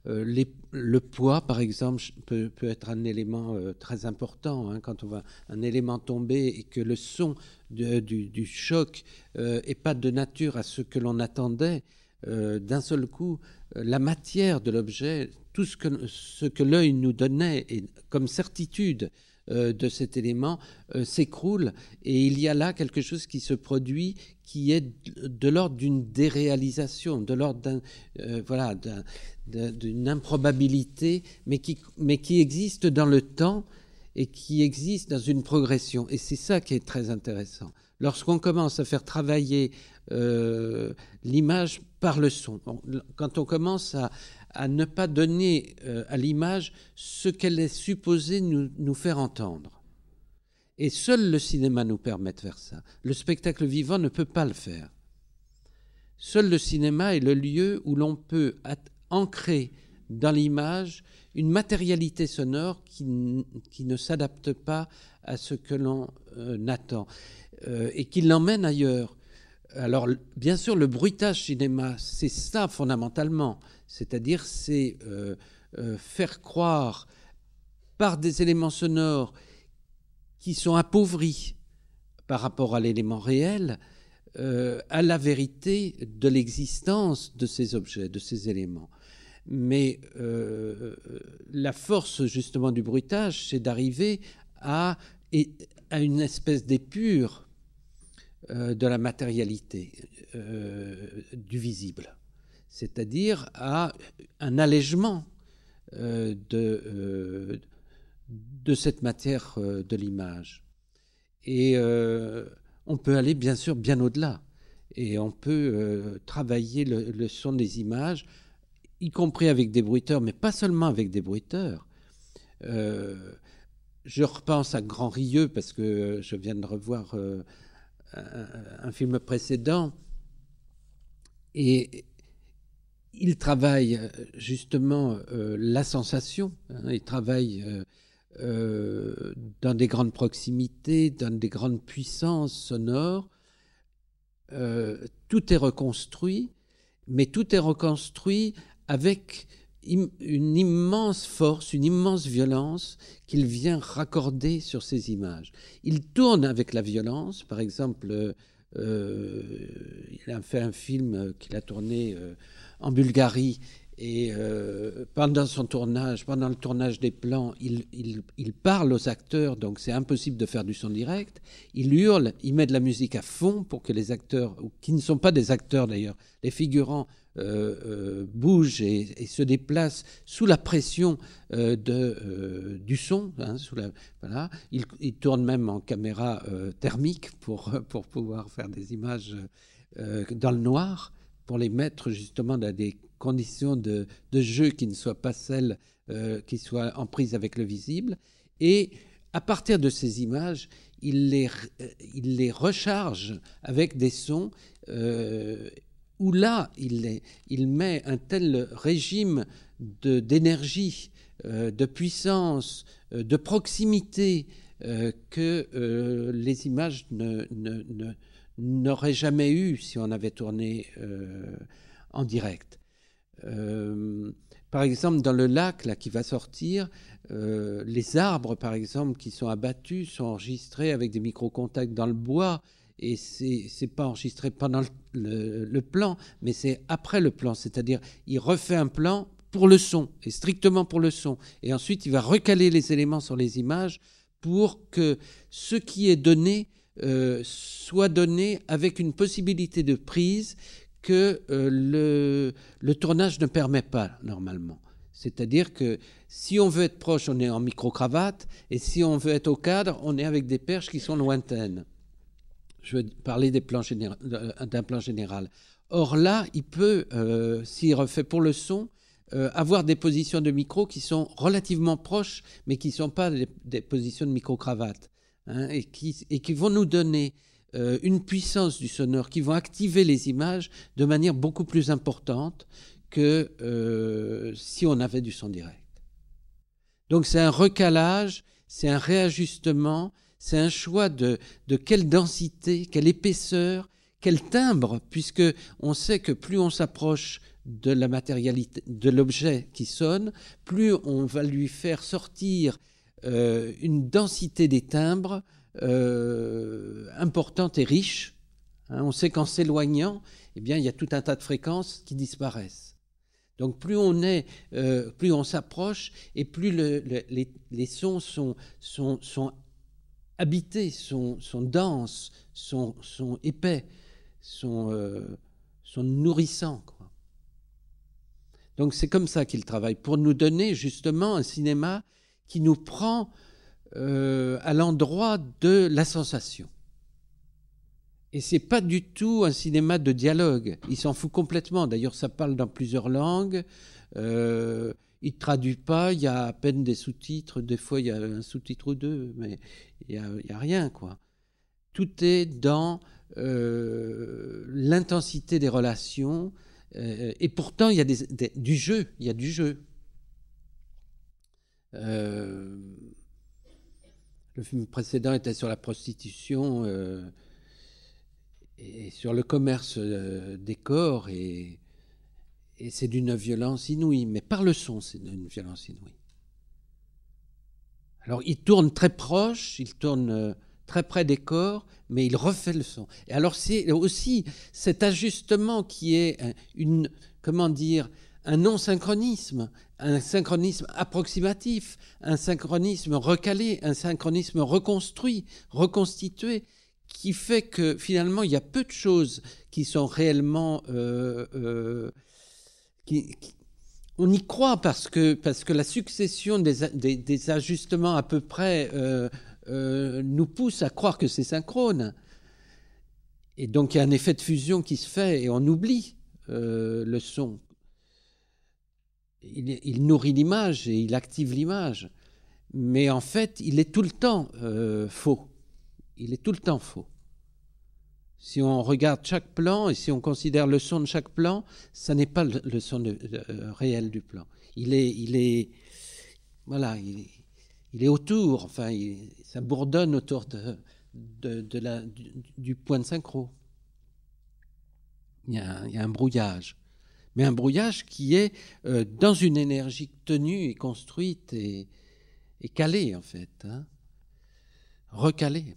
le poids, par exemple, peut être un élément très important. Quand on voit un élément tomber et que le son du choc n'est pas de nature à ce que l'on attendait, d'un seul coup, la matière de l'objet, tout ce que l'œil nous donnait comme certitude de cet élément s'écroule, et il y a là quelque chose qui se produit qui est de l'ordre d'une déréalisation, de l'ordre d'une improbabilité, mais qui existe dans le temps et qui existe dans une progression. Et c'est ça qui est très intéressant. Lorsqu'on commence à faire travailler l'image par le son, quand on commence à ne pas donner à l'image ce qu'elle est supposée nous faire entendre. Et seul le cinéma nous permet de faire ça. Le spectacle vivant ne peut pas le faire. Seul le cinéma est le lieu où l'on peut ancrer dans l'image une matérialité sonore qui ne s'adapte pas à ce que l'on attend et qui l'emmène ailleurs. Alors, bien sûr, le bruitage cinéma, c'est ça fondamentalement. C'est-à-dire, c'est faire croire par des éléments sonores qui sont appauvris par rapport à l'élément réel, à la vérité de l'existence de ces objets, de ces éléments. Mais la force justement du bruitage, c'est d'arriver à une espèce d'épure de la matérialité du visible, c'est-à-dire à un allègement de cette matière de l'image. Et on peut aller bien sûr bien au-delà, et on peut travailler le son des images, y compris avec des bruiteurs, mais pas seulement avec des bruiteurs. Je repense à Grand Rieux, parce que je viens de revoir un film précédent, et il travaille justement la sensation, il travaille dans des grandes proximités, dans des grandes puissances sonores. Tout est reconstruit, mais tout est reconstruit avec une immense force, une immense violence qu'il vient raccorder sur ces images. Il tourne avec la violence. Par exemple, il a fait un film qu'il a tourné en Bulgarie, et pendant le tournage des plans, il parle aux acteurs, donc c'est impossible de faire du son direct. Il hurle, il met de la musique à fond pour que les acteurs, qui ne sont pas des acteurs d'ailleurs, les figurants bougent et se déplacent sous la pression du son. Voilà. Il tourne même en caméra thermique pour pouvoir faire des images dans le noir, pour les mettre justement dans des conditions de jeu qui ne soient pas celles qui soient en prise avec le visible. Et à partir de ces images, il les recharge avec des sons où là, il met un tel régime d'énergie, de puissance, de proximité, que les images n'auraient jamais eu si on avait tourné en direct. Par exemple, dans le lac là, qui va sortir, les arbres, par exemple, qui sont abattus, sont enregistrés avec des micro-contacts dans le bois, et c'est pas enregistré pendant le plan, mais c'est après le plan, c'est-à-dire il refait un plan pour le son, et strictement pour le son, et ensuite il va recaler les éléments sur les images pour que ce qui est donné soit donné avec une possibilité de prise que le tournage ne permet pas normalement. C'est-à-dire que si on veut être proche, on est en micro-cravate, et si on veut être au cadre, on est avec des perches qui sont lointaines. Je veux parler d'un plan général. Or là, il peut, s'il refait pour le son, avoir des positions de micro qui sont relativement proches, mais qui ne sont pas des positions de micro-cravate, hein, et qui vont nous donner une puissance du sonore, qui vont activer les images de manière beaucoup plus importante que si on avait du son direct. Donc c'est un recalage, c'est un réajustement, c'est un choix de quelle densité, quelle épaisseur, quel timbre, puisque on sait que plus on s'approche de la matérialité, de l'objet qui sonne, plus on va lui faire sortir une densité des timbres importante et riche. Hein, on sait qu'en s'éloignant, eh bien, il y a tout un tas de fréquences qui disparaissent. Donc plus on s'approche, et plus les sons sont habités, sont denses, sont épais, sont nourrissants, quoi. Donc c'est comme ça qu'il travaille, pour nous donner justement un cinéma qui nous prend à l'endroit de la sensation. Et c'est pas du tout un cinéma de dialogue. Il s'en fout complètement. D'ailleurs, ça parle dans plusieurs langues. Il ne traduit pas. Il y a à peine des sous-titres. Des fois, il y a un sous-titre ou deux, mais il y a rien, quoi. Tout est dans l'intensité des relations. Et pourtant, il y a du jeu. Il y a du jeu. Le film précédent était sur la prostitution et sur le commerce des corps, et c'est d'une violence inouïe, mais par le son, c'est d'une violence inouïe. Alors, il tourne très proche, il tourne très près des corps, mais il refait le son. Et alors, c'est aussi cet ajustement qui est un non-synchronisme, un synchronisme approximatif, un synchronisme recalé, un synchronisme reconstruit, reconstitué, qui fait que finalement il y a peu de choses qui sont réellement on y croit parce que la succession des ajustements à peu près nous pousse à croire que c'est synchrone, et donc il y a un effet de fusion qui se fait et on oublie le son. Il nourrit l'image et il active l'image, mais en fait il est tout le temps faux. Il est tout le temps faux. Si on regarde chaque plan et si on considère le son de chaque plan, ça n'est pas le son réel du plan. Il est autour, enfin, ça bourdonne autour du point de synchro. Il y a un brouillage. Mais un brouillage qui est dans une énergie tenue et construite et calée, en fait. Hein, recalée.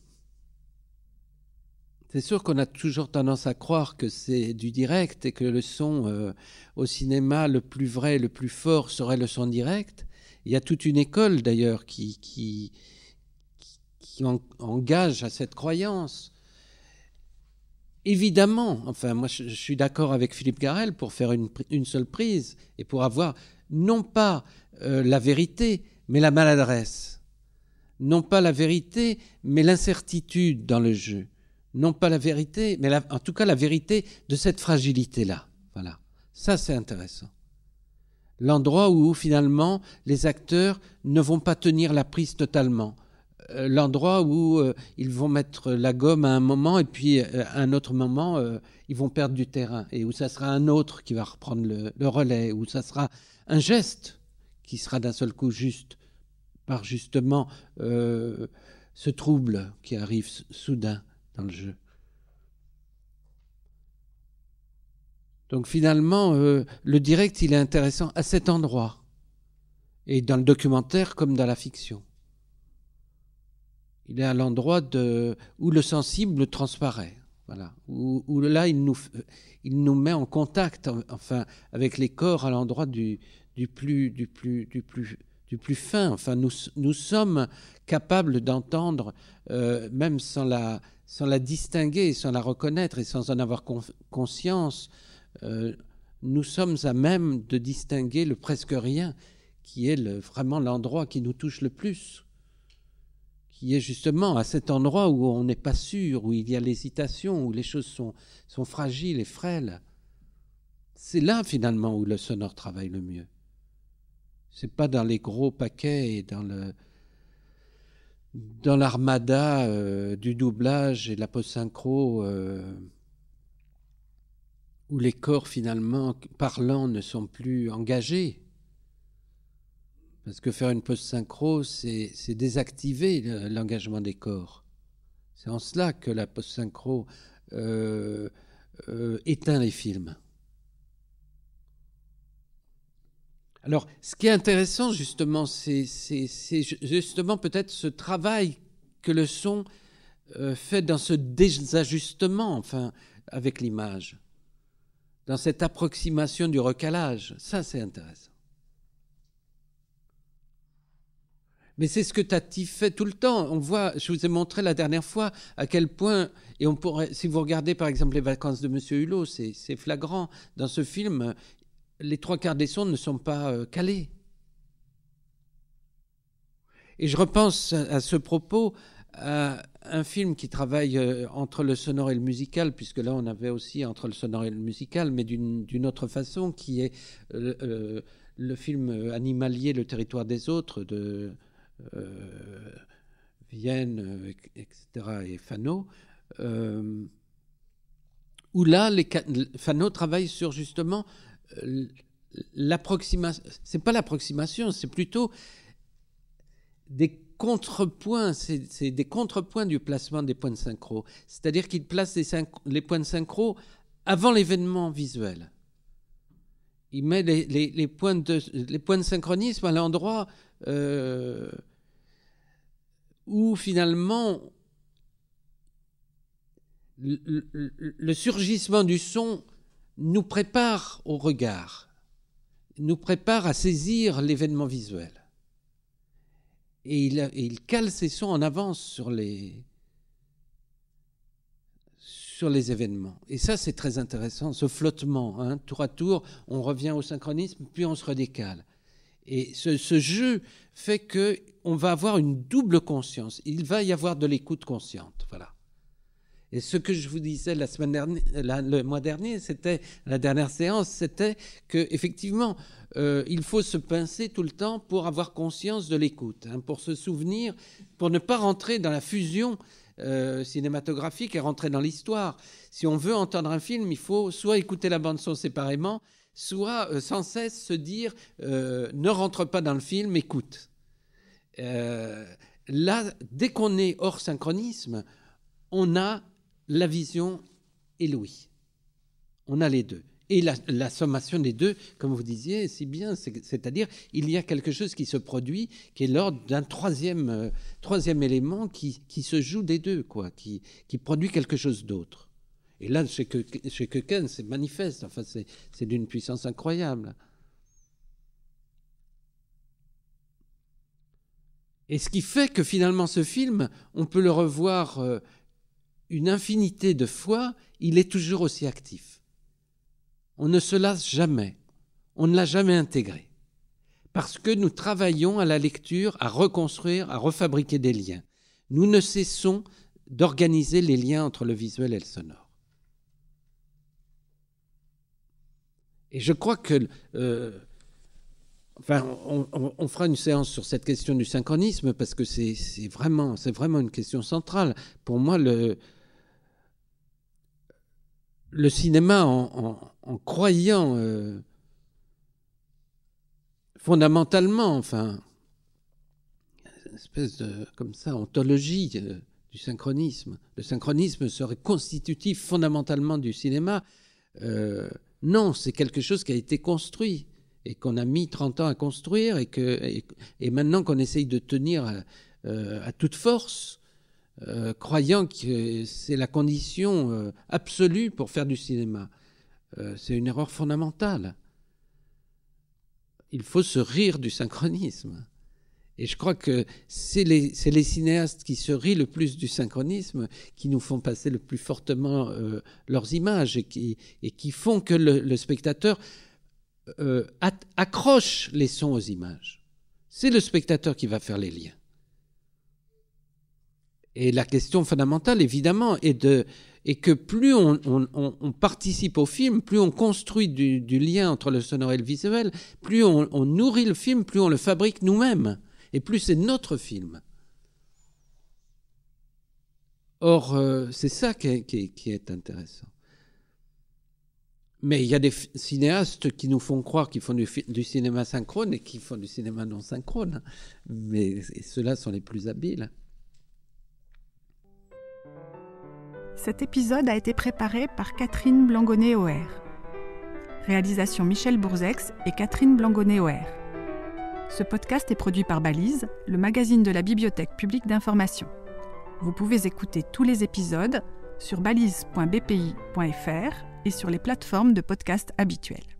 C'est sûr qu'on a toujours tendance à croire que c'est du direct et que le son au cinéma, le plus vrai, le plus fort serait le son direct. Il y a toute une école d'ailleurs qui engage à cette croyance. Évidemment, enfin moi je suis d'accord avec Philippe Garrel pour faire une seule prise et pour avoir non pas la vérité, mais la maladresse. Non pas la vérité, mais l'incertitude dans le jeu. Non pas la vérité, mais en tout cas la vérité de cette fragilité-là. Voilà, ça c'est intéressant. L'endroit où finalement les acteurs ne vont pas tenir la prise totalement. L'endroit où ils vont mettre la gomme à un moment et puis à un autre moment ils vont perdre du terrain, et où ça sera un autre qui va reprendre le relais, où ça sera un geste qui sera d'un seul coup juste par justement ce trouble qui arrive soudain dans le jeu. Donc finalement, le direct, il est intéressant à cet endroit, et dans le documentaire comme dans la fiction. Il est à l'endroit où le sensible transparaît, voilà. Où là, il nous met en contact, enfin, avec les corps à l'endroit du plus fin. Enfin, nous sommes capables d'entendre, même sans la distinguer, sans la reconnaître et sans en avoir conscience, nous sommes à même de distinguer le presque rien, qui est vraiment l'endroit qui nous touche le plus, qui est justement à cet endroit où on n'est pas sûr, où il y a l'hésitation, où les choses sont fragiles et frêles. C'est là finalement où le sonore travaille le mieux. C'est pas dans les gros paquets et dans l'armada du doublage et de la post-synchro, où les corps finalement parlants ne sont plus engagés. Parce que faire une post-synchro, c'est désactiver l'engagement des corps. C'est en cela que la post-synchro éteint les films. Alors, ce qui est intéressant, justement, c'est justement peut-être ce travail que le son fait dans ce désajustement, enfin, avec l'image, dans cette approximation du recalage. Ça, c'est intéressant. Mais c'est ce que Tati fait tout le temps. On voit, je vous ai montré la dernière fois à quel point, et on pourrait, si vous regardez par exemple Les Vacances de Monsieur Hulot, c'est flagrant. Dans ce film, les 3/4 des sons ne sont pas calés. Et je repense à ce propos à un film qui travaille entre le sonore et le musical, puisque là on avait aussi entre le sonore et le musical, mais d'une autre façon, qui est le film animalier Le Territoire des Autres de Vienne, etc., et Fano, où là, Fano travaille sur justement l'approximation. C'est pas l'approximation, c'est plutôt des contrepoints, c'est des contrepoints du placement des points de synchro. C'est-à-dire qu'il place les points de synchro avant l'événement visuel. Il met les points de synchronisme à l'endroit où finalement le surgissement du son nous prépare au regard, nous prépare à saisir l'événement visuel. Et il cale ses sons en avance sur les événements. Et ça, c'est très intéressant, ce flottement. Hein, tour à tour, on revient au synchronisme, puis on se redécale. Et ce jeu fait qu'on va avoir une double conscience. Il va y avoir de l'écoute consciente. Voilà. Et ce que je vous disais le mois dernier, c'était la dernière séance, c'était qu'effectivement, il faut se pincer tout le temps pour avoir conscience de l'écoute, hein, pour se souvenir, pour ne pas rentrer dans la fusion cinématographique et rentrer dans l'histoire. Si on veut entendre un film, il faut soit écouter la bande-son séparément, soit sans cesse se dire ne rentre pas dans le film, écoute. Là, dès qu'on est hors synchronisme, on a la vision et l'ouïe. On a les deux. Et la sommation des deux, comme vous disiez si bien, c'est-à-dire il y a quelque chose qui se produit, qui est l'ordre d'un troisième élément qui se joue des deux, quoi, qui produit quelque chose d'autre. Et là, chez Köken, c'est manifeste, enfin, c'est d'une puissance incroyable. Et ce qui fait que finalement ce film, on peut le revoir une infinité de fois, il est toujours aussi actif. On ne se lasse jamais, on ne l'a jamais intégré. Parce que nous travaillons à la lecture, à reconstruire, à refabriquer des liens. Nous ne cessons d'organiser les liens entre le visuel et le sonore. Et je crois que... on fera une séance sur cette question du synchronisme parce que c'est vraiment une question centrale. Pour moi, le cinéma, en croyant fondamentalement, enfin, une espèce de, comme ça, ontologie du synchronisme. Le synchronisme serait constitutif fondamentalement du cinéma. Non, c'est quelque chose qui a été construit et qu'on a mis 30 ans à construire et maintenant qu'on essaye de tenir à toute force, croyant que c'est la condition absolue pour faire du cinéma. C'est une erreur fondamentale. Il faut se rire du synchronisme. Et je crois que c'est les cinéastes qui se rient le plus du synchronisme qui nous font passer le plus fortement leurs images et qui font que le spectateur accroche les sons aux images. C'est le spectateur qui va faire les liens. Et la question fondamentale, évidemment, est que plus on participe au film, plus on construit du lien entre le sonore et le visuel, plus on nourrit le film, plus on le fabrique nous-mêmes. Et plus c'est notre film. Or, c'est ça qui est intéressant. Mais il y a des cinéastes qui nous font croire qu'ils font du cinéma synchrone et qui font du cinéma non synchrone. Mais ceux-là sont les plus habiles. Cet épisode a été préparé par Catherine Blangonnet-Oher. Réalisation Michel Bourzex et Catherine Blangonnet-Oher. Ce podcast est produit par Balise, le magazine de la Bibliothèque publique d'information. Vous pouvez écouter tous les épisodes sur balise.bpi.fr et sur les plateformes de podcast habituelles.